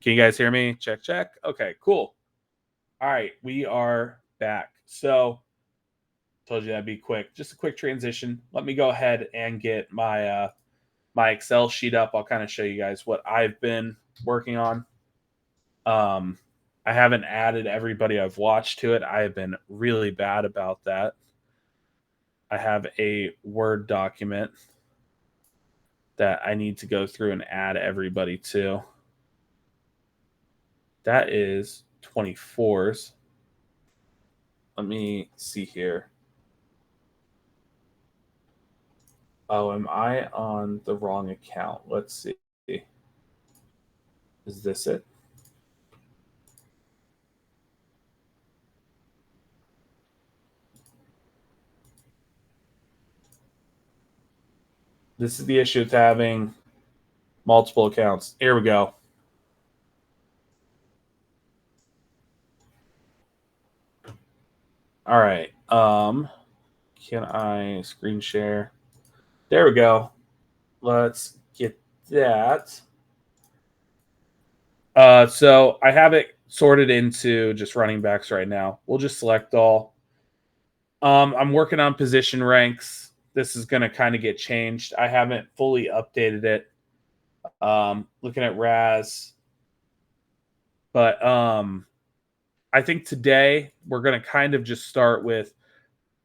Can you guys hear me? Check, check. Okay, cool. All right, we are back. So, told you that'd be quick. Just a quick transition. Let me go ahead and get my Excel sheet up. I'll kind of show you guys what I've been working on. Um, I haven't added everybody I've watched to it. I have been really bad about that. I have a Word document that I need to go through and add everybody to. That is 24s. Let me see here. Oh, am I on the wrong account? Let's see. Is this it? This is the issue with having multiple accounts. Here we go. All right. Can I screen share? There we go. Let's get that. So I have it sorted into just running backs right now. We'll just select all. I'm working on position ranks. This is going to kind of get changed. I haven't fully updated it. Looking at Raz, but I think today we're going to kind of just start with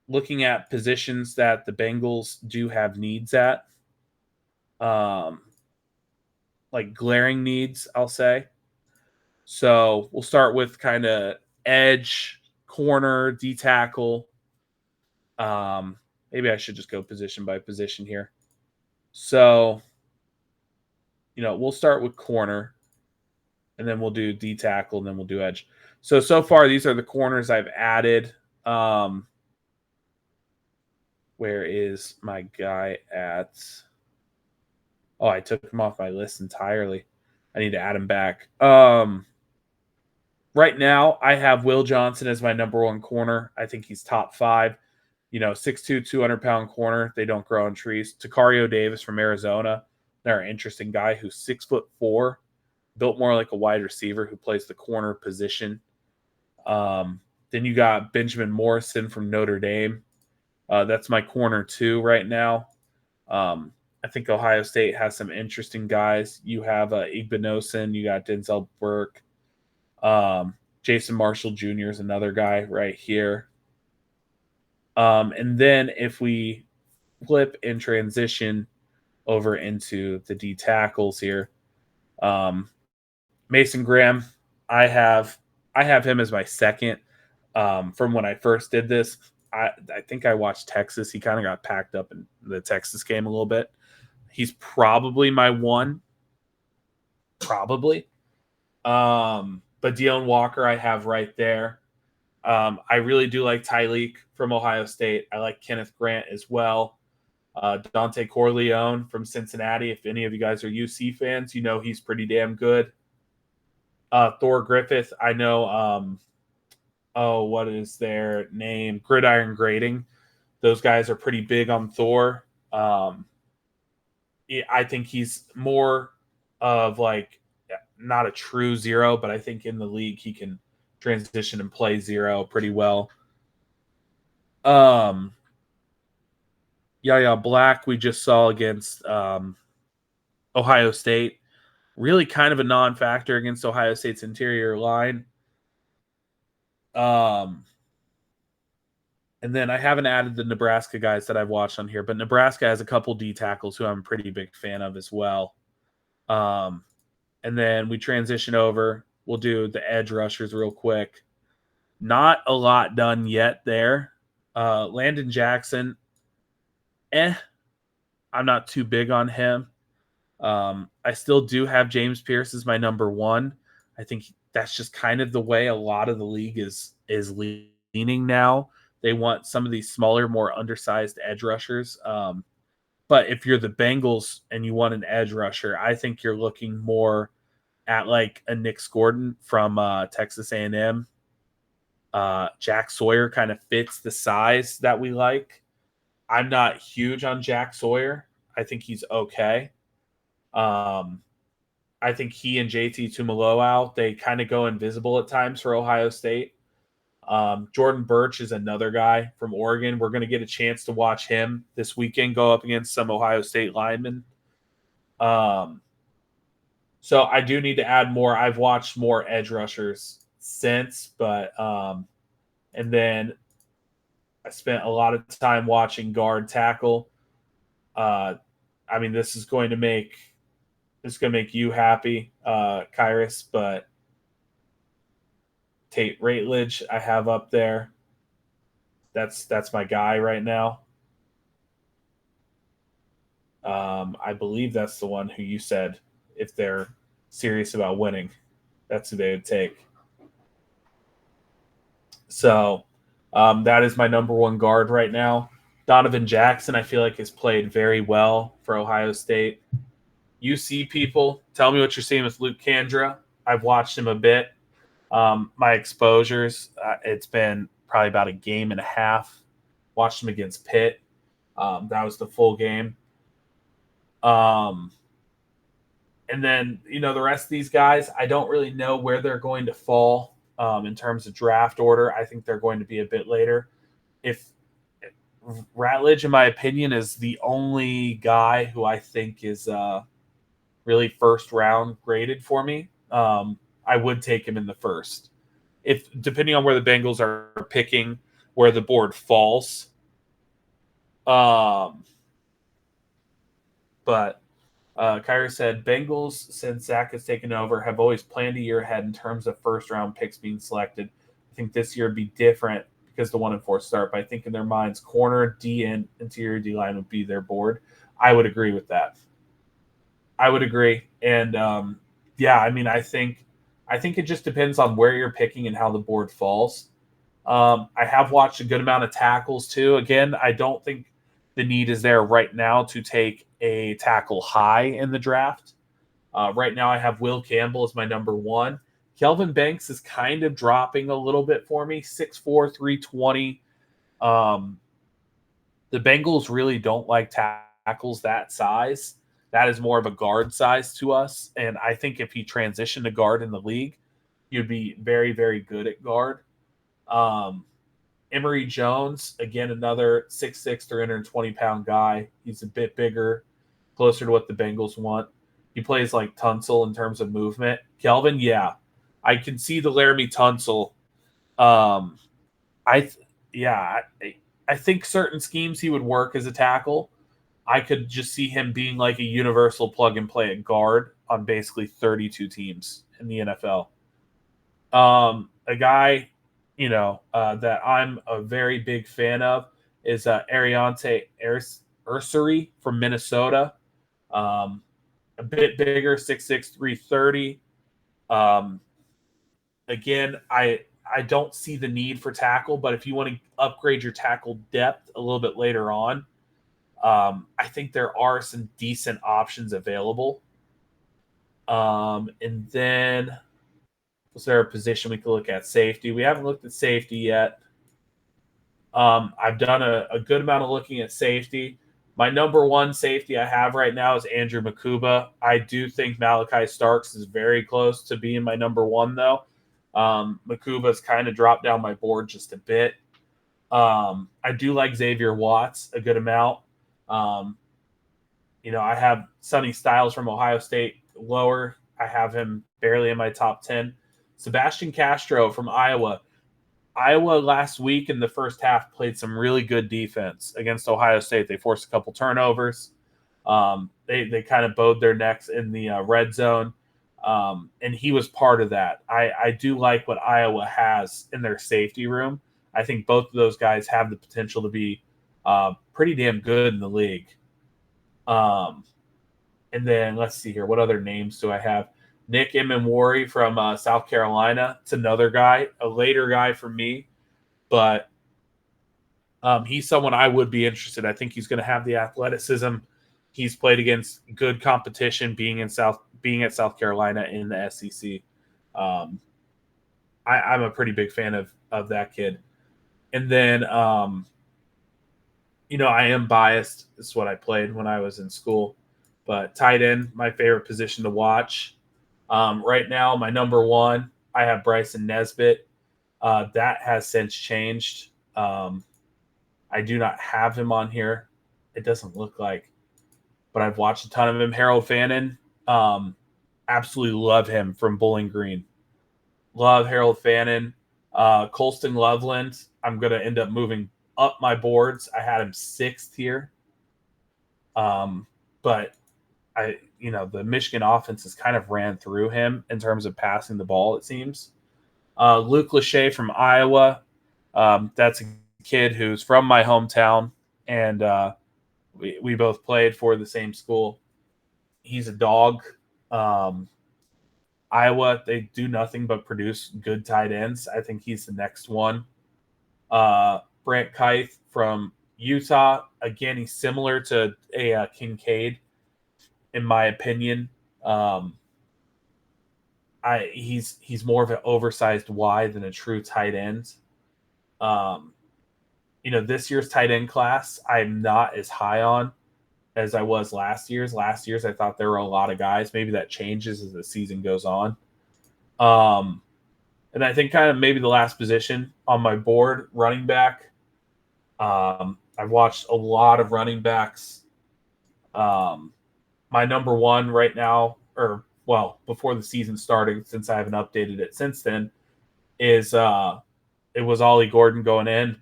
looking at positions that the Bengals do have needs at, um, like glaring needs, I'll say. So we'll start with kind of edge, corner, D tackle. Maybe I should just go position by position here. So, we'll start with corner, and then we'll do D tackle, and then we'll do edge. So far, these are the corners I've added. Where is my guy at? Oh, I took him off my list entirely. I need to add him back. Right now, I have Will Johnson as my number one corner. I think he's top 5. 6'2", 200-pound corner. They don't grow on trees. Tacario Davis from Arizona. They're an interesting guy who's 6'4", built more like a wide receiver who plays the corner position. Then you got Benjamin Morrison from Notre Dame. That's my corner 2 right now. I think Ohio State has some interesting guys. You have Igbinosun. You got Denzel Burke. Jason Marshall Jr. is another guy right here. And then if we flip and transition over into the D tackles here, Mason Graham, I have him as my second. From when I first did this, I think I watched Texas. He kind of got packed up in the Texas game a little bit. He's probably my one. Probably. But Deone Walker I have right there. I really do like Tyleek from Ohio State. I like Kenneth Grant as well. Dante Corleone from Cincinnati. If any of you guys are UC fans, he's pretty damn good. Thor Griffith, I know. What is their name? Gridiron Grading. Those guys are pretty big on Thor. I think he's more of like not a true zero, but I think in the league he can transition and play zero pretty well. Yaya Black we just saw against Ohio State. Really kind of a non-factor against Ohio State's interior line. And then I haven't added the Nebraska guys that I've watched on here, but Nebraska has a couple D tackles who I'm a pretty big fan of as well. And then we transition over. We'll do the edge rushers real quick. Not a lot done yet there. Landon Jackson, I'm not too big on him. I still do have James Pierce as my number 1. I think that's just kind of the way a lot of the league is leaning now. They want some of these smaller, more undersized edge rushers. But if you're the Bengals and you want an edge rusher, I think you're looking more at like a Nick Gordon from Texas A&M. Jack Sawyer kind of fits the size that we like. I'm not huge on Jack Sawyer. I think he's okay. I I think he and JT Tuimoloau, they kind of go invisible at times for Ohio State. Jordan Birch is another guy from Oregon. We're going to get a chance to watch him this weekend go up against some Ohio State linemen. So I do need to add more. I've watched more edge rushers since, but and then I spent a lot of time watching guard tackle. I mean, this is going to make you happy, Kyrus, but Tate Ratledge I have up there. That's my guy right now. I believe that's the one who you said if they're serious about winning, that's who they would take. So that is my number one guard right now. Donovan Jackson, I feel like, has played very well for Ohio State. UC people, tell me what you're seeing with Luke Kandra. I've watched him a bit. My exposures, it's been probably about a game and a half. Watched him against Pitt. That was the full game. And then, the rest of these guys, I don't really know where they're going to fall in terms of draft order. I think they're going to be a bit later. If Ratledge, in my opinion, is the only guy who I think is really first round graded for me, I would take him in the first. If depending on where the Bengals are picking, where the board falls. But Kyrie said, Bengals, since Zach has taken over, have always planned a year ahead in terms of first-round picks being selected. I think this year would be different because the 1-4 start. But I think in their minds, corner, D, and interior D-line would be their board. I would agree with that. I would agree. And, I think it just depends on where you're picking and how the board falls. I have watched a good amount of tackles, too. Again, I don't think the need is there right now to take a tackle high in the draft. Right now I have Will Campbell as my number one. Kelvin Banks is kind of dropping a little bit for me, 6'4", 320. The Bengals really don't like tackles that size. That is more of a guard size to us. And I think if he transitioned to guard in the league, he'd be very, very good at guard. Emory Jones, again, another 6'6", 320-pound guy. He's a bit bigger, closer to what the Bengals want. He plays like Tunsil in terms of movement. Kelvin, yeah. I can see the Laramie Tunsil. I think certain schemes he would work as a tackle. I could just see him being like a universal plug-and-play at guard on basically 32 teams in the NFL. A guy that I'm a very big fan of is Ariante Ursary from Minnesota. A bit bigger, 6'6", 330. Again, I don't see the need for tackle, but if you want to upgrade your tackle depth a little bit later on, I think there are some decent options available. And then was there a position we could look at? Safety. We haven't looked at safety yet. I've done a good amount of looking at safety. My number one safety I have right now is Andrew Makuba. I do think Malachi Starks is very close to being my number one, though. Makuba's kind of dropped down my board just a bit. I do like Xavier Watts a good amount. I have Sonny Styles from Ohio State lower. I have him barely in my top 10. Sebastian Castro from Iowa. Iowa last week in the first half played some really good defense against Ohio State. They forced a couple turnovers. They kind of bowed their necks in the red zone, and he was part of that. I do like what Iowa has in their safety room. I think both of those guys have the potential to be pretty damn good in the league. And then let's see here. What other names do I have? Nick Immenwari from South Carolina. It's another guy, a later guy for me, but he's someone I would be interested. I think he's going to have the athleticism. He's played against good competition, being at South Carolina in the SEC. I'm a pretty big fan of that kid. And then, I am biased. This is what I played when I was in school. But tight end, my favorite position to watch. Right now, my number one, I have Bryson Nesbitt. That has since changed. I do not have him on here. It doesn't look like, but I've watched a ton of him. Harold Fannin, um, absolutely love him from Bowling Green. Love Harold Fannin. Colston Loveland, I'm going to end up moving up my boards. I had him sixth here. But the Michigan offense has kind of ran through him in terms of passing the ball, it seems. Luke Lachey from Iowa. That's a kid who's from my hometown, and we both played for the same school. He's a dog. Um, Iowa, they do nothing but produce good tight ends. I think he's the next one. Brant Keith from Utah. Again, he's similar to a Kincaid, in my opinion. Um, he's more of an oversized Y than a true tight end. Um, this year's tight end class, I'm not as high on as I was last year's. Last year's, I thought there were a lot of guys. Maybe that changes as the season goes on. And I think kind of maybe the last position on my board, running back. I've watched a lot of running backs. My number one right now, before the season started, since I haven't updated it since then, is it was Ollie Gordon going in.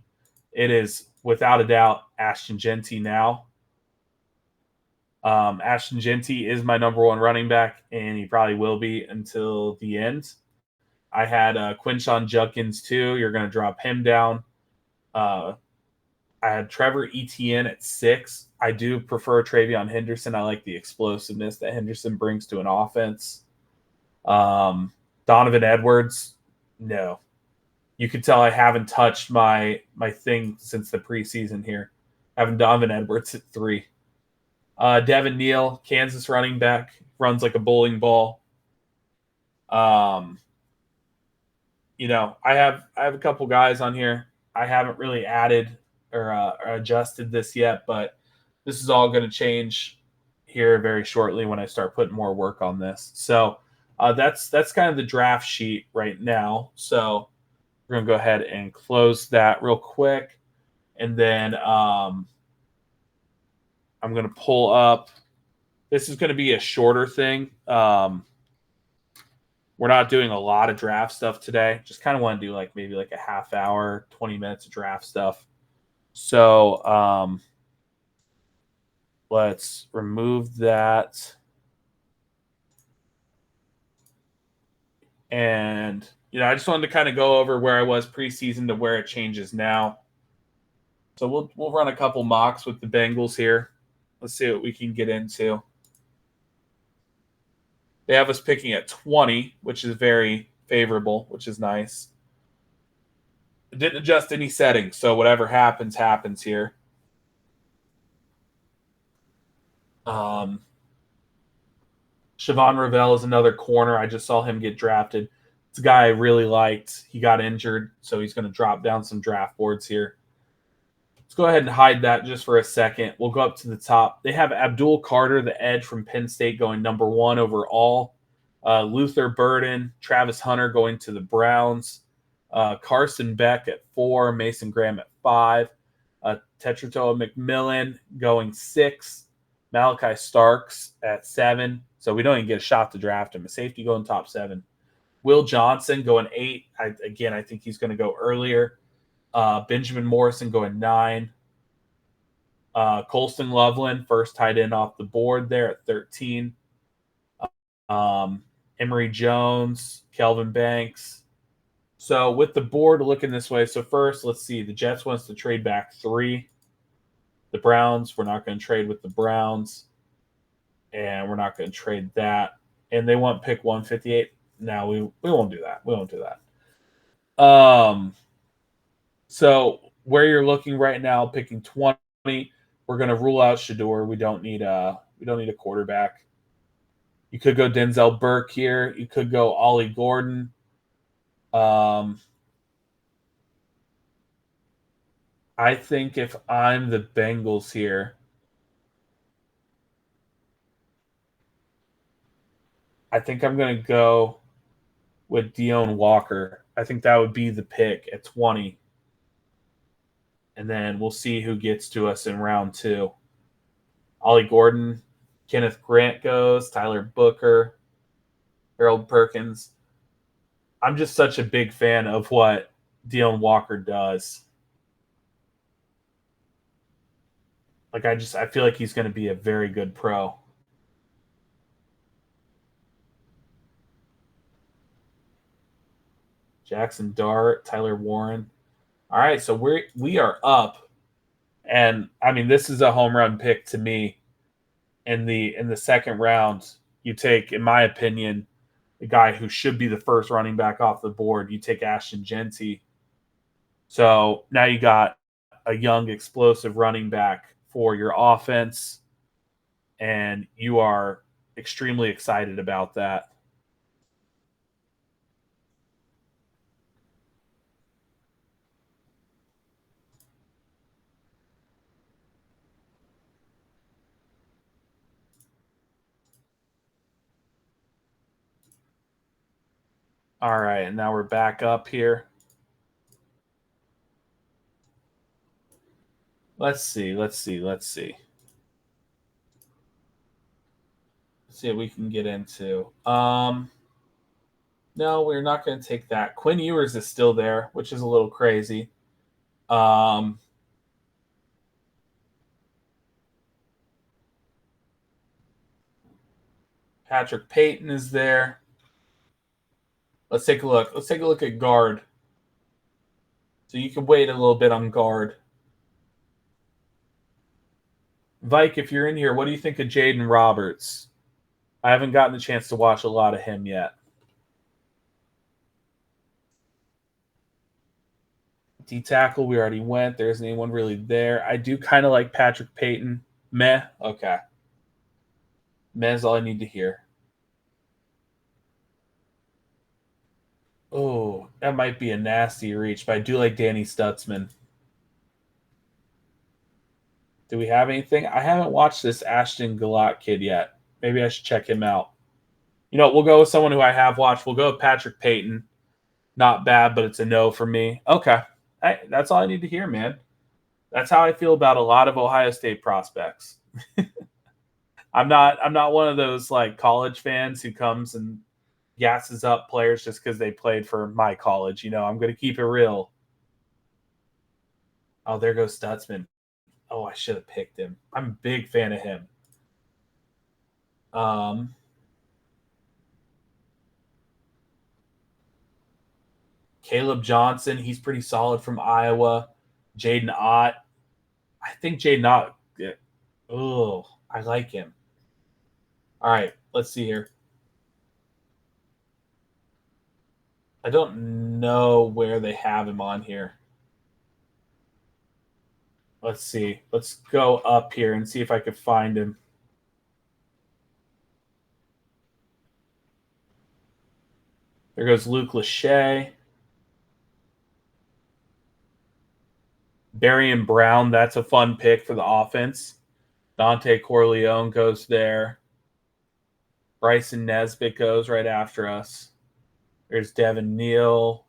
It is without a doubt Ashton Genty now. Ashton Genty is my number one running back, and he probably will be until the end. I had Quinshon Judkins too. You're going to drop him down. I had Trevor Etienne at 6. I do prefer Travion Henderson. I like the explosiveness that Henderson brings to an offense. Donovan Edwards, no. You could tell I haven't touched my thing since the preseason here. Having Donovan Edwards at 3. Devin Neal, Kansas running back, runs like a bowling ball. I have a couple guys on here. I haven't really added or adjusted this yet, but this is all going to change here very shortly when I start putting more work on this. So that's kind of the draft sheet right now. So we're going to go ahead and close that real quick, and then I'm going to pull up. This is going to be a shorter thing. We're not doing a lot of draft stuff today. Just kind of want to do maybe a half hour, 20 minutes of draft stuff. So let's remove that. And, I just wanted to kind of go over where I was preseason to where it changes now. So we'll run a couple mocks with the Bengals here. Let's see what we can get into. They have us picking at 20, which is very favorable, which is nice. It didn't adjust any settings, so whatever happens, happens here. Siobhan Ravel is another corner. I just saw him get drafted. It's a guy I really liked. He got injured, so he's going to drop down some draft boards here. Let's go ahead and hide that just for a second. We'll go up to the top. They have Abdul Carter, the edge from Penn State, going number 1 overall. Luther Burden, Travis Hunter going to the Browns. Carson Beck at 4. Mason Graham at 5. Tetratoa McMillan going 6. Malachi Starks at 7. So we don't even get a shot to draft him. A safety going top 7. Will Johnson going 8. I think he's going to go earlier. Benjamin Morrison going 9. Colston Loveland, first tight end off the board there at 13. Emory Jones, Kelvin Banks. So with the board looking this way, so first, let's see. The Jets wants to trade back 3. The Browns, we're not going to trade with the Browns. And we're not going to trade that. And they want pick 158. No, we won't do that. We won't do that. So where you're looking right now, picking 20, we're going to rule out Shador. We don't need a quarterback. You could go Denzel Burke here. You could go Ollie Gordon. I think if I'm the Bengals here, I think I'm going to go with Dion Walker. I think that would be the pick at 20. And then we'll see who gets to us in round 2. Ollie Gordon, Kenneth Grant goes, Tyler Booker, Harold Perkins. I'm just such a big fan of what Dion Walker does. Like I feel like he's going to be a very good pro. Jackson Dart, Tyler Warren. All right, so we are up, and I mean this is a home run pick to me. In the second round, you take, in my opinion, the guy who should be the first running back off the board. You take Ashton Genty. So now you got a young, explosive running back for your offense, and you are extremely excited about that. All right, and now we're back up here. Let's see. Let's see what we can get into. No, we're not going to take that. Quinn Ewers is still there, which is a little crazy. Um, Patrick Payton is there. Let's take a look. Let's take a look at guard. So you can wait a little bit on guard. Vike, if you're in here, what do you think of Jaden Roberts? I haven't gotten the chance to watch a lot of him yet. D tackle, we already went. There isn't anyone really there. I do kind of like Patrick Payton. Meh. Okay. Meh is all I need to hear. Oh, that might be a nasty reach, but I do like Danny Stutzman. Do we have anything? I haven't watched this Ashton Galat kid yet. Maybe I should check him out. You know, we'll go with someone who I have watched. We'll go with Patrick Payton. Not bad, but it's a no for me. Okay. Hey, that's all I need to hear, man. That's how I feel about a lot of Ohio State prospects. I'm not one of those like college fans who comes and gasses up players just because they played for my college. You know, I'm going to keep it real. Oh, there goes Stutzman. Oh, I should have picked him. I'm a big fan of him. Um, Caleb Johnson, he's pretty solid from Iowa. Jaden Ott. I think Jaden Ott. Oh, I like him. All right, let's see here. I don't know where they have him on here. Let's see. Let's go up here and see if I could find him. There goes Luke Lachey. Darian Brown, that's a fun pick for the offense. Dante Corleone goes there. Bryson Nesbitt goes right after us. There's Devin Neal.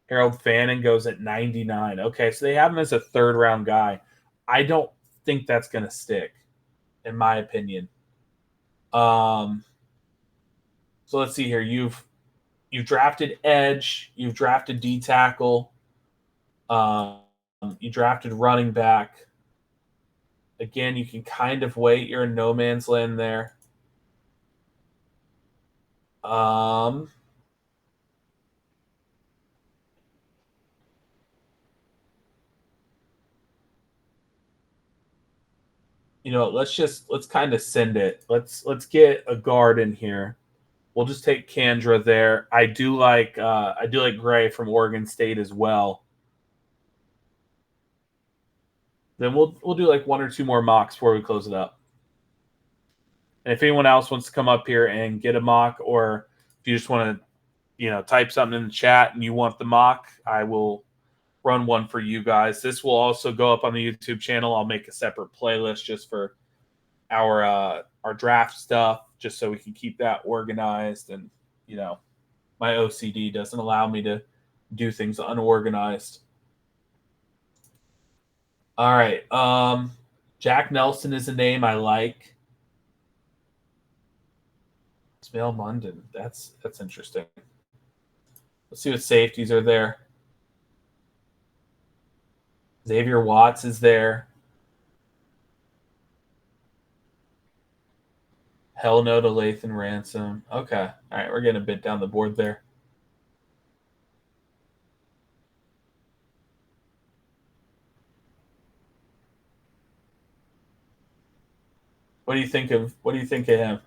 Harold Fannin goes at 99. Okay, so they have him as a third-round guy. I don't think that's going to stick, in my opinion. So let's see here. You've drafted edge. You've drafted D tackle. You drafted running back. Again, you can kind of wait. You're in no man's land there. You know, let's kind of send it. Let's get a guard in here. We'll just take Kandra there. I do like Gray from Oregon State as well. Then we'll do like one or two more mocks before we close it up. And if anyone else wants to come up here and get a mock, or if you just want to, you know, type something in the chat and you want the mock, I will run one for you guys. This will also go up on the YouTube channel. I'll make a separate playlist just for our draft stuff, just so we can keep that organized. And, my OCD doesn't allow me to do things unorganized. All right. Jack Nelson is a name I like. Ismail Munden. That's interesting. Let's see what safeties are there. Xavier Watts is there. Hell no to Lathan Ransom. Okay. All right. We're getting a bit down the board there. What do you think of him?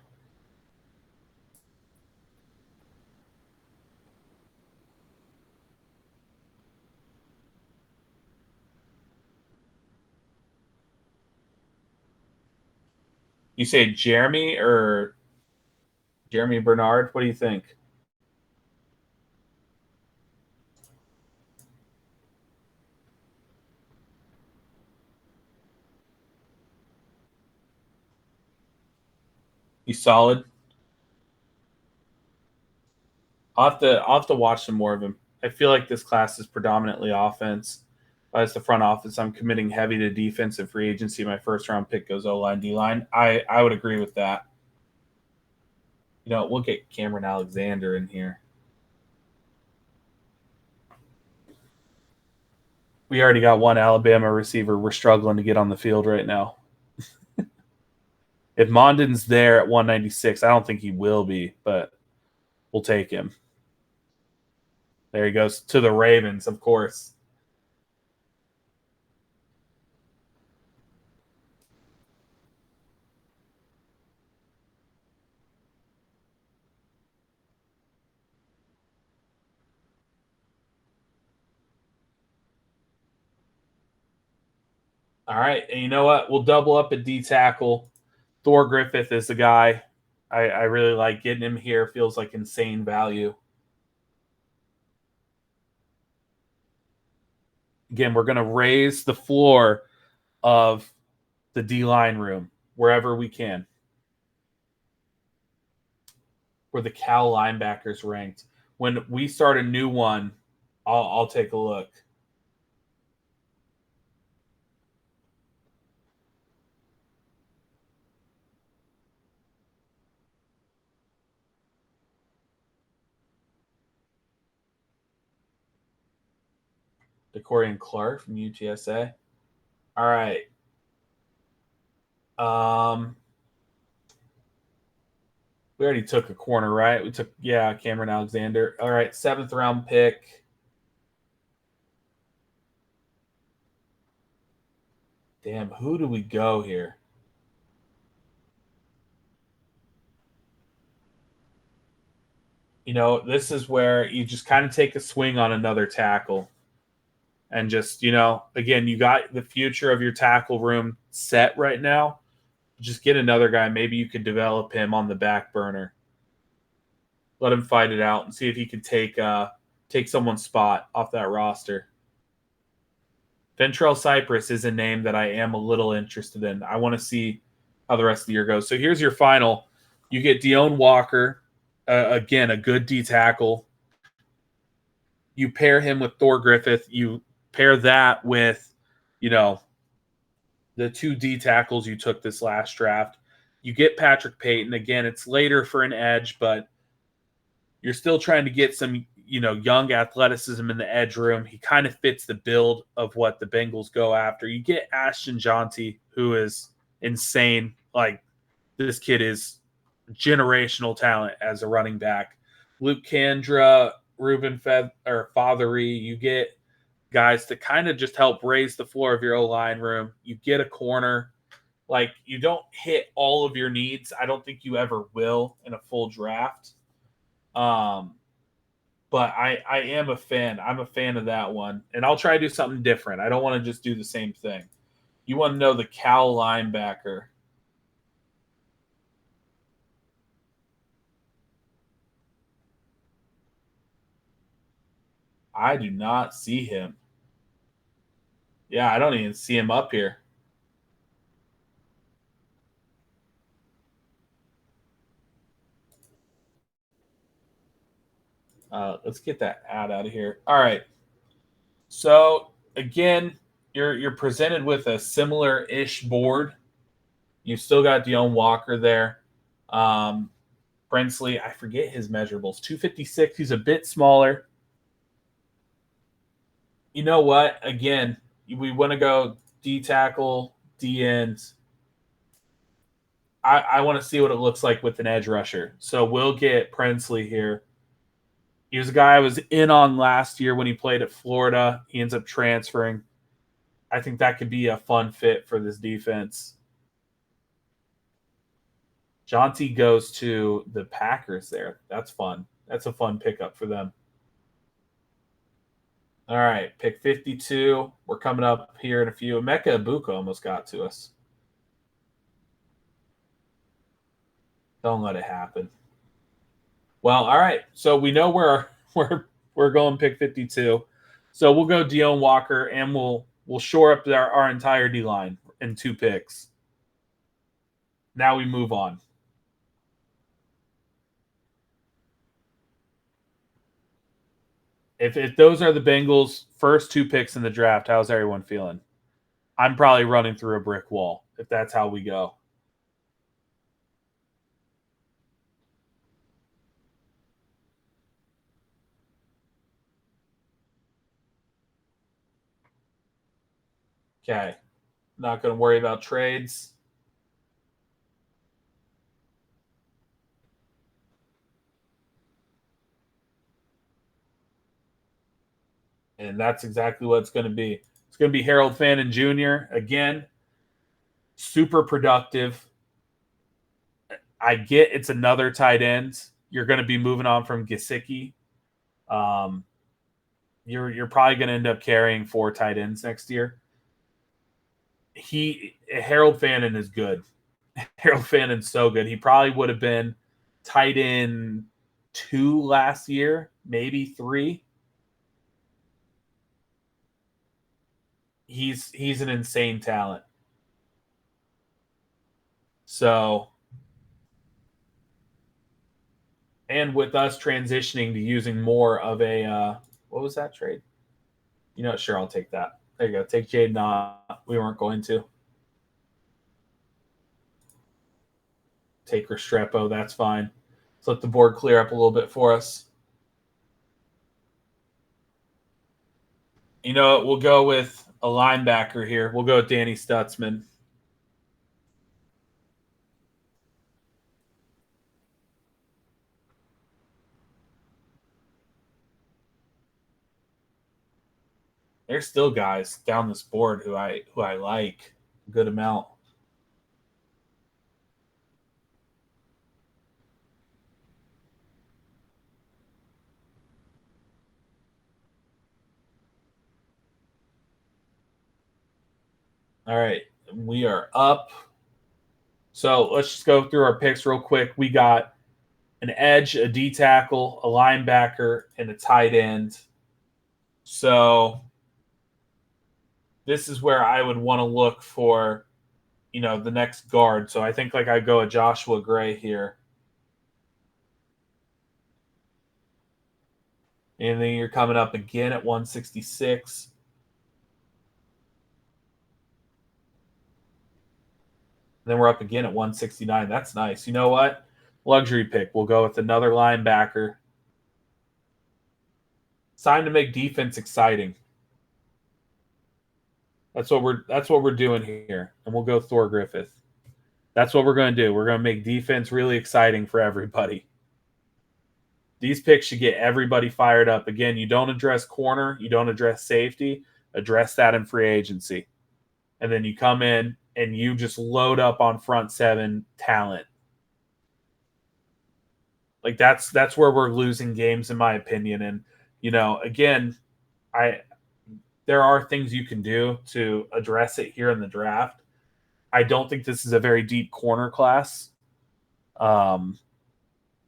You say Jeremy or Jeremy Bernard? What do you think? You solid? I'll have to watch some more of him. I feel like this class is predominantly offense. As the front office, I'm committing heavy to defensive free agency. My first round pick goes O line, D line. I would agree with that. We'll get Cameron Alexander in here. We already got one Alabama receiver we're struggling to get on the field right now. If Monden's there at 196, I don't think he will be, but we'll take him. There he goes to the Ravens, of course. All right. And you know what? We'll double up at D tackle. Thor Griffith is the guy. I really like getting him here. Feels like insane value. Again, we're going to raise the floor of the D-line room wherever we can. Where the Cal linebackers ranked. When we start a new one, I'll take a look. DeCorian Clark from UTSA. All right. We already took a corner, right? We took, Cameron Alexander. All right, 7th round pick. Damn, who do we go here? This is where you just kind of take a swing on another tackle. And just, again, you got the future of your tackle room set right now. Just get another guy. Maybe you could develop him on the back burner. Let him fight it out and see if he can take someone's spot off that roster. Ventrell Cypress is a name that I am a little interested in. I want to see how the rest of the year goes. So here's your final. You get Deone Walker, again, a good D tackle. You pair him with Thor Griffith. You pair that with, the 2 D tackles you took this last draft. You get Patrick Payton. Again, it's later for an edge, but you're still trying to get some, young athleticism in the edge room. He kind of fits the build of what the Bengals go after. You get Ashton Jonty, who is insane. Like, this kid is generational talent as a running back. Luke Kandra, Ruben Fothery. You get guys to kind of just help raise the floor of your O-line room. You get a corner. Like, you don't hit all of your needs. I don't think you ever will in a full draft. But I am a fan. I'm a fan of that one. And I'll try to do something different. I don't want to just do the same thing. You want to know the Cal linebacker. I do not see him. Yeah, I don't even see him up here. Let's get that ad out of here. All right. So again, you're presented with a similar-ish board. You've still got Deone Walker there. Brensley, I forget his measurables. 256. He's a bit smaller. You know what? Again, we want to go D tackle, D end. I want to see what it looks like with an edge rusher. So we'll get Prensley here. He was a guy I was in on last year when he played at Florida. He ends up transferring. I think that could be a fun fit for this defense. Jonty goes to the Packers there. That's fun. That's a fun pickup for them. All right, pick 52. We're coming up here in a few. Emeka Ibuka almost got to us. Don't let it happen. Well, all right. So we know we're going pick 52. So we'll go Deone Walker, and we'll shore up our entire D line in 2 picks. Now we move on. If those are the Bengals' first 2 picks in the draft, how's everyone feeling? I'm probably running through a brick wall if that's how we go. Okay. Not going to worry about trades. And that's exactly what it's going to be. It's going to be Harold Fannin Jr. Again, super productive. I get it's another tight end. You're going to be moving on from Gesicki. You're probably going to end up carrying 4 tight ends next year. Harold Fannin is good. Harold Fannin's so good. He probably would have been tight end 2 last year, maybe 3. He's an insane talent. So, and with us transitioning to using more of a what was that trade? You know, sure, I'll take that. There you go. Take Jaden off. We weren't going to. Take Restrepo. That's fine. Let's let the board clear up a little bit for us. You know what? We'll go with a linebacker here. We'll go with Danny Stutzman. There's still guys down this board who I like a good amount. All right, we are up. So let's just go through our picks real quick. We got an edge, a D tackle, a linebacker, and a tight end. So this is where I would want to look for, the next guard. So I think I go a Joshua Gray here. And then you're coming up again at 166. And then we're up again at 169. That's nice. You know what? Luxury pick. We'll go with another linebacker. It's time to make defense exciting. That's what we're doing here. And we'll go Thor Griffith. That's what we're going to do. We're going to make defense really exciting for everybody. These picks should get everybody fired up. Again, you don't address corner, you don't address safety, address that in free agency. And then you come in and you just load up on front 7 talent. That's where we're losing games, in my opinion. And, again, there are things you can do to address it here in the draft. I don't think this is a very deep corner class.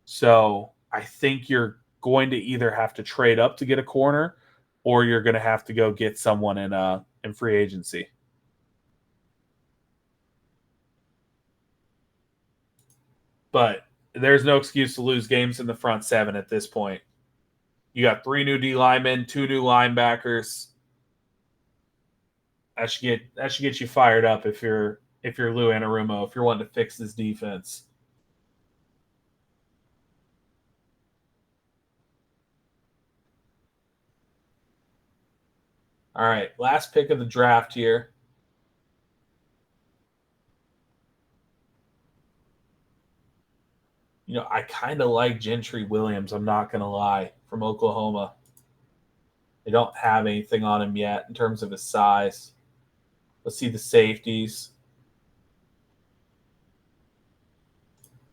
So I think you're going to either have to trade up to get a corner, or you're going to have to go get someone in free agency. But there's no excuse to lose games in the front 7 at this point. You got 3 new D linemen, 2 new linebackers. That should get you fired up if you're Lou Anarumo, if you're wanting to fix this defense. All right, last pick of the draft here. I kind of like Gentry Williams, I'm not going to lie, from Oklahoma. They don't have anything on him yet in terms of his size. Let's see the safeties.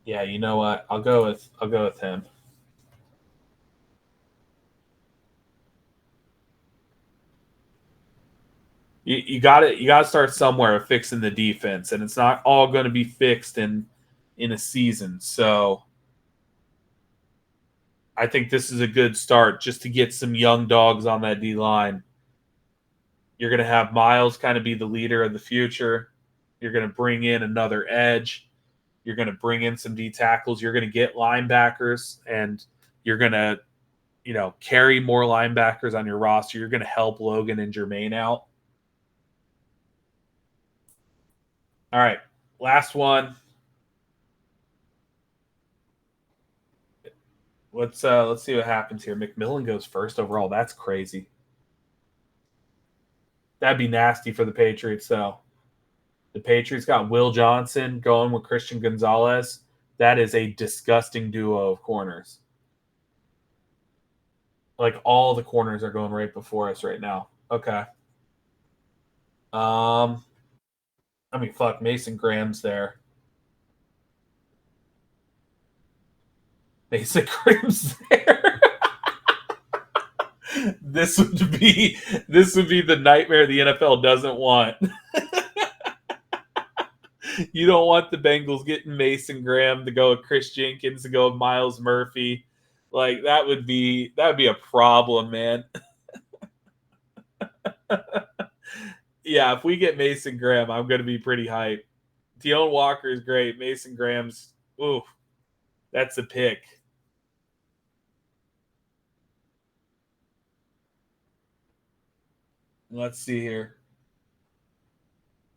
Yeah, you know what? I'll go with him. You got it. You got to start somewhere fixing the defense, and it's not all going to be fixed in a season. So I think this is a good start just to get some young dogs on that D line. You're going to have Miles kind of be the leader of the future. You're going to bring in another edge. You're going to bring in some D tackles. You're going to get linebackers, and you're going to, carry more linebackers on your roster. You're going to help Logan and Jermaine out. All right, last one. Let's see what happens here. McMillan goes first overall. That's crazy. That'd be nasty for the Patriots, though. The Patriots got Will Johnson going with Christian Gonzalez. That is a disgusting duo of corners. Like, all the corners are going right before us right now. Okay. Fuck, Mason Graham's there. Mason Graham's there. This would be the nightmare the NFL doesn't want. You don't want the Bengals getting Mason Graham to go with Chris Jenkins to go with Miles Murphy. Like, that would be a problem, man. Yeah, if we get Mason Graham, I'm going to be pretty hyped. Deone Walker is great. Mason Graham's, ooh, that's a pick. Let's see here.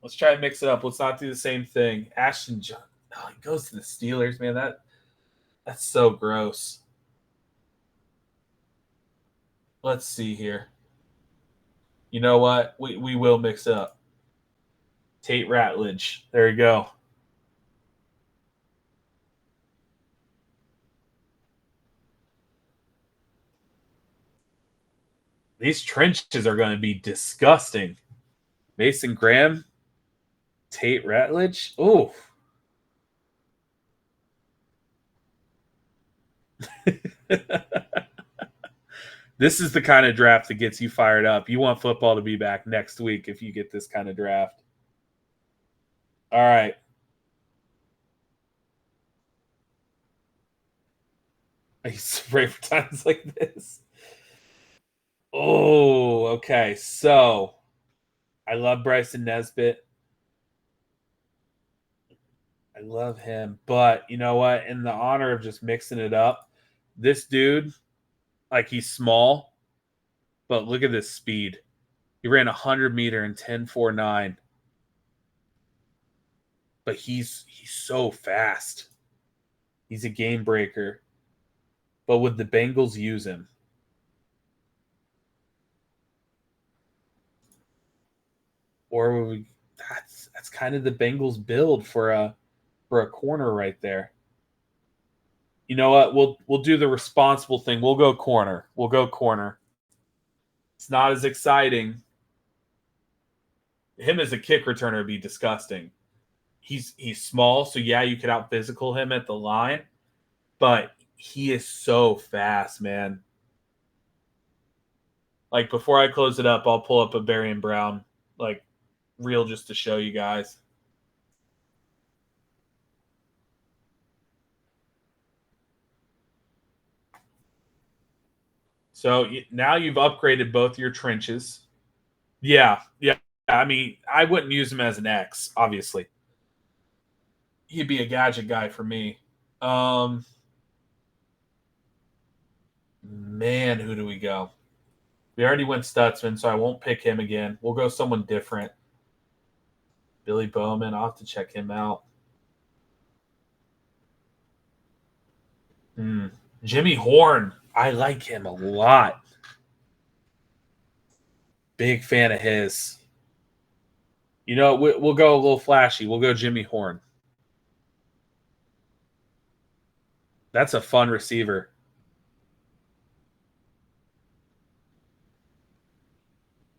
Let's try and mix it up. Let's not do the same thing. Ashton John. Oh, he goes to the Steelers, man. That's so gross. Let's see here. You know what? We will mix it up. Tate Ratledge. There you go. These trenches are going to be disgusting. Mason Graham, Tate Ratledge. Oh. This is the kind of draft that gets you fired up. You want football to be back next week if you get this kind of draft. All right. I used to pray for times like this. Oh, okay. So I love Bryson Nesbitt. I love him. But you know what? In the honor of just mixing it up, this dude, like, he's small, but look at this speed. He ran 100-meter in 10.49. But he's so fast. He's a game breaker. But would the Bengals use him? Or would we, that's kind of the Bengals build for a corner right there. You know what? We'll do the responsible thing. We'll go corner. It's not as exciting. Him as a kick returner would be disgusting. He's small, so yeah, you could out physical him at the line, but he is so fast, man. Like, before I close it up, I'll pull up a Barian Brown reel just to show you guys. So now you've upgraded both your trenches. Yeah. I mean, I wouldn't use him as an X, obviously. He'd be a gadget guy for me. Man, who do we go? We already went Stutzman, so I won't pick him again. We'll go someone different. Billy Bowman. I'll have to check him out. Jimmy Horn. I like him a lot. Big fan of his. You know, we'll go a little flashy. We'll go Jimmy Horn. That's a fun receiver.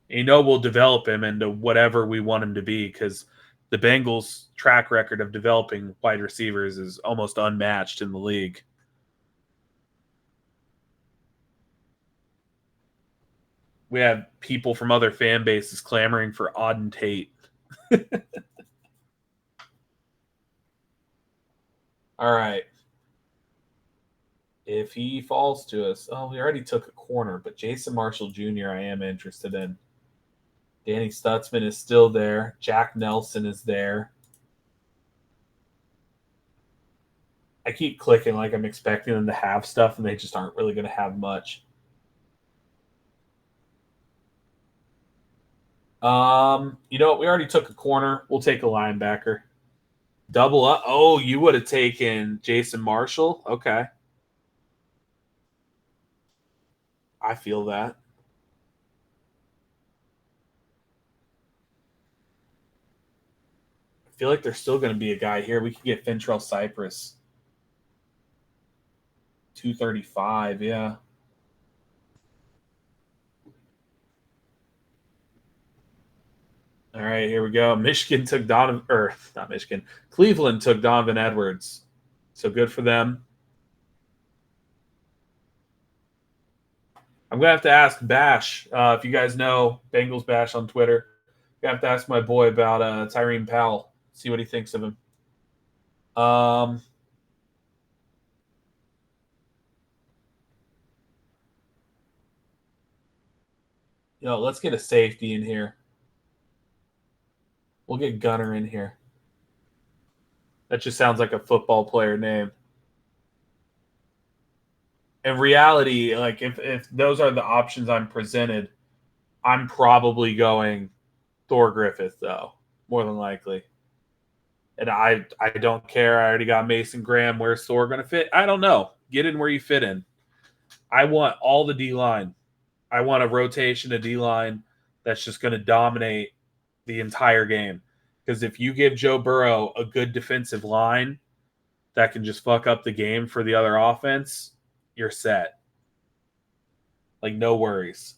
You know, we'll develop him into whatever we want him to be because the Bengals' track record of developing wide receivers is almost unmatched in the league. We have people from other fan bases clamoring for Auden Tate. All right. If he falls to us, oh, we already took a corner, but Jason Marshall Jr. I am interested in. Danny Stutzman is still there. Jack Nelson is there. I keep clicking like I'm expecting them to have stuff, and they just aren't really going to have much. You know what? We already took a corner. We'll take a linebacker. Double up. Oh, you would have taken Jason Marshall? Okay. I feel that. I feel like there's still going to be a guy here. We could get Fintrell Cypress. 235, yeah. All right, here we go. Michigan took Donovan, or not Michigan. Cleveland took Donovan Edwards. So good for them. I'm gonna have to ask Bash if you guys know Bengals Bash on Twitter. I have to ask my boy about Tyreen Powell. See what he thinks of him. Um, let's get a safety in here. We'll get Gunner in here. That just sounds like a football player name. In reality, like if those are the options I'm presented, I'm probably going Thor Griffith though, more than likely. And I don't care. I already got Mason Graham. Where's Thor going to fit? I don't know. Get in where you fit in. I want all the D line. I want a rotation of D line that's just going to dominate the entire game. Because if you give Joe Burrow a good defensive line that can just fuck up the game for the other offense, you're set. Like no worries.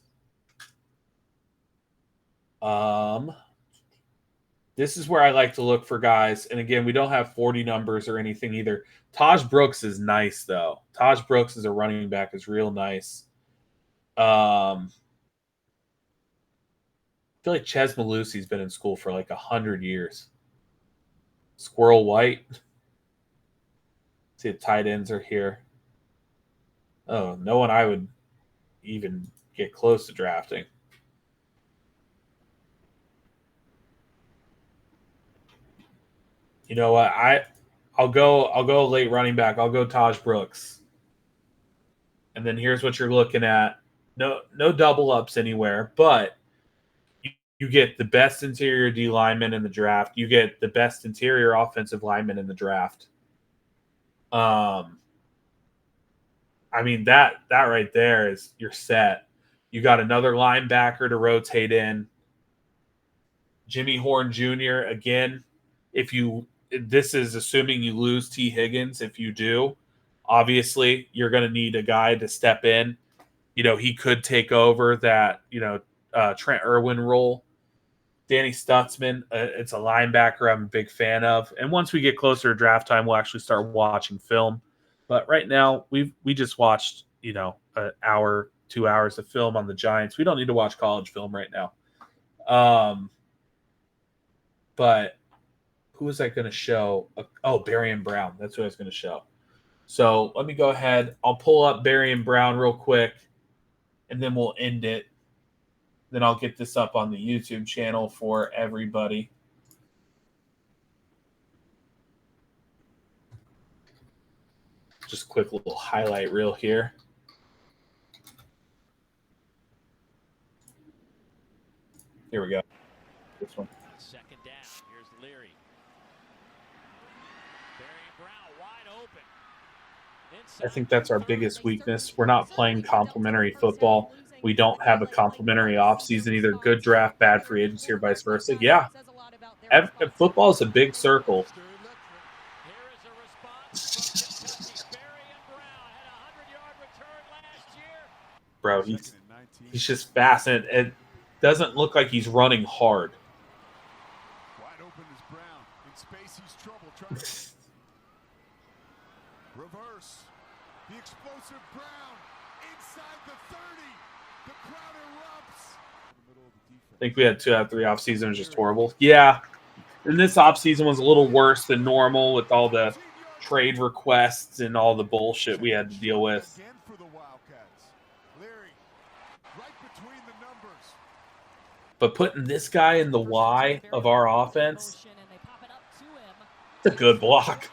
This is where I like to look for guys. And again, we don't have 40 numbers or anything either. Taj Brooks is nice though. Taj Brooks as a running back is real nice. I feel like Ches Malusi's been in school for like 100 years. Squirrel White. See if tight ends are here. Oh, no one I would even get close to drafting. You know what? I'll go late running back. I'll go Taj Brooks. And then here's what you're looking at. No double ups anywhere, but you get the best interior D lineman in the draft. You get the best interior offensive lineman in the draft. I mean that right there is you're set. You got another linebacker to rotate in. Jimmy Horn Jr. again. If you this is assuming you lose T. Higgins. If you do, obviously you're going to need a guy to step in. You know, he could take over that, Trent Irwin role. Danny Stutzman, it's a linebacker I'm a big fan of. And once we get closer to draft time, we'll actually start watching film. But right now, we just watched, an hour, 2 hours of film on the Giants. We don't need to watch college film right now. But who was I going to show? Oh, Barry and Brown. That's who I was going to show. So let me go ahead. I'll pull up Barry and Brown real quick, and then we'll end it. Then I'll get this up on the YouTube channel for everybody. Just quick little highlight reel here. Here we go. This one. Second down. Here's Leary. Barry Brown wide open. I think that's our biggest weakness. We're not playing complementary football. We don't have a complementary offseason, either good draft, bad free agency, or vice versa. Yeah. Football is a big circle. Bro, he's just fast, and it doesn't look like he's running hard. Wide open is Brown. In space, he's trouble trying to reverse. The explosive Brown inside the 30. The crowd erupts. I think we had 2 out of 3 off seasons just horrible. Yeah, and this off season was a little worse than normal with all the trade requests and all the bullshit we had to deal with. Again for the Wildcats. Leary, right between the numbers. But putting this guy in the Y of our offense, it's a good block.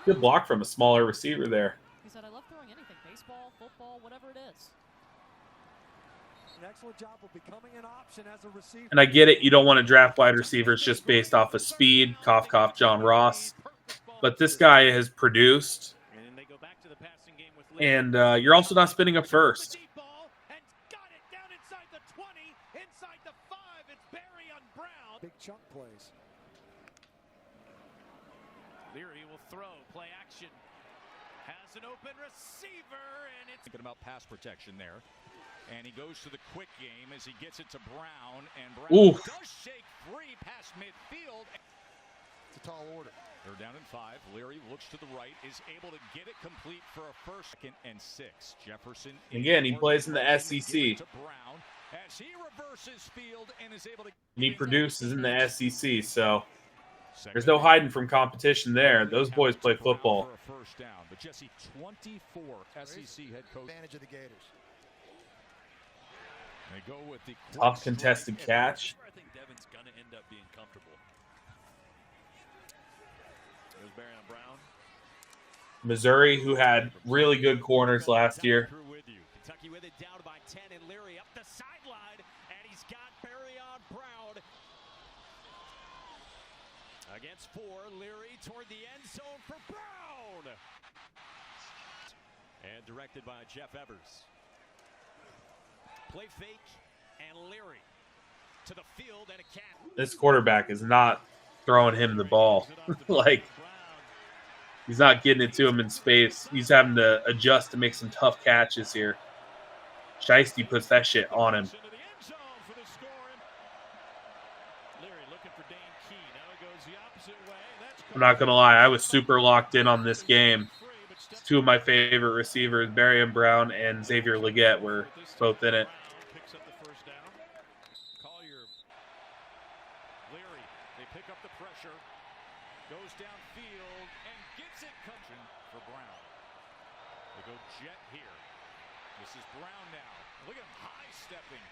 Good block from a smaller receiver there. He said, I love throwing anything, baseball, football, whatever it is. An excellent job of becoming an option as a receiver. And I get it, you don't want to draft wide receivers just based off of speed, cough, cough, John Ross. But this guy has produced. And you're also not spending a first. Big chunk plays. Leary will throw, play action. Has an open receiver, and it's thinking about pass protection there. And he goes to the quick game as he gets it to Brown, and Brown Oof. does shake free past midfield. It's a tall order. They're down in 5. Leary looks to the right, is able to get it complete for a first, second, and 6. Jefferson Again, he plays in the SEC. to Brown as he reverses field and is able to. And he produces in the SEC, so there's no hiding from competition there. Those boys play football. For a first down, but Jesse, 24 SEC head coach. Advantage of the Gators. They go with the Tough contested catch. I think Devin's going to end up being comfortable. There's Barry and Brown. Missouri, who had really good corners last year. Kentucky with it down by 10, and Leary up the sideline, and he's got Barry on Brown. Against 4, Leary toward the end zone for Brown. And directed by Jeff Evers. Play fake, and Leary to the field, and a catch. This quarterback is not throwing him the ball. Like, he's not getting it to him in space. He's having to adjust to make some tough catches here. Shiesty puts that shit on him. I'm not going to lie. I was super locked in on this game. 2 of my favorite receivers, Barry and Brown and Xavier Legette, were both in it. Picks up the first down. Collier. Leary. They pick up the pressure. Goes downfield and gets it coaching for Brown. They go jet here. This is Brown now. Look at him high stepping.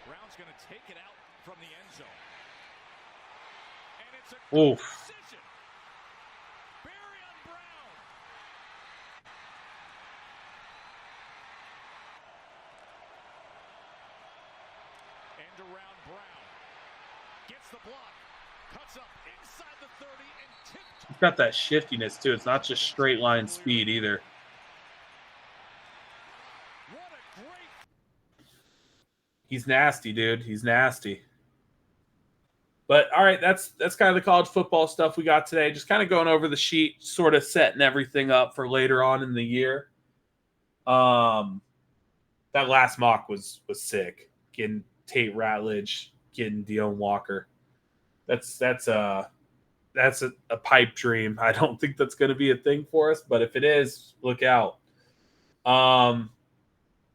Brown's going to take it out from the end zone. And it's a Oof. decision. Barry on Brown. And around Brown. Gets the block. Cuts up inside the 30 and tipped. He's got that shiftiness, too. It's not just straight line speed either. What a great. He's nasty, dude. He's nasty. But, all right, that's kind of the college football stuff we got today. Just kind of going over the sheet, sort of setting everything up for later on in the year. That last mock was sick. Getting Tate Ratledge, getting Dion Walker. That's a pipe dream. I don't think that's going to be a thing for us, but if it is, look out. All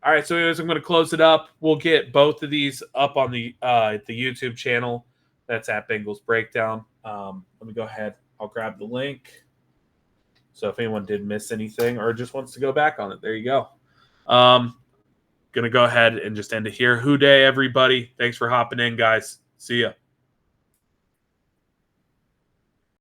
right, so anyways, I'm going to close it up. We'll get both of these up on the YouTube channel. That's at Bengals Breakdown. Let me go ahead. I'll grab the link. So if anyone did miss anything or just wants to go back on it, there you go. Going to go ahead and just end it here. Hoo day, everybody. Thanks for hopping in, guys. See ya.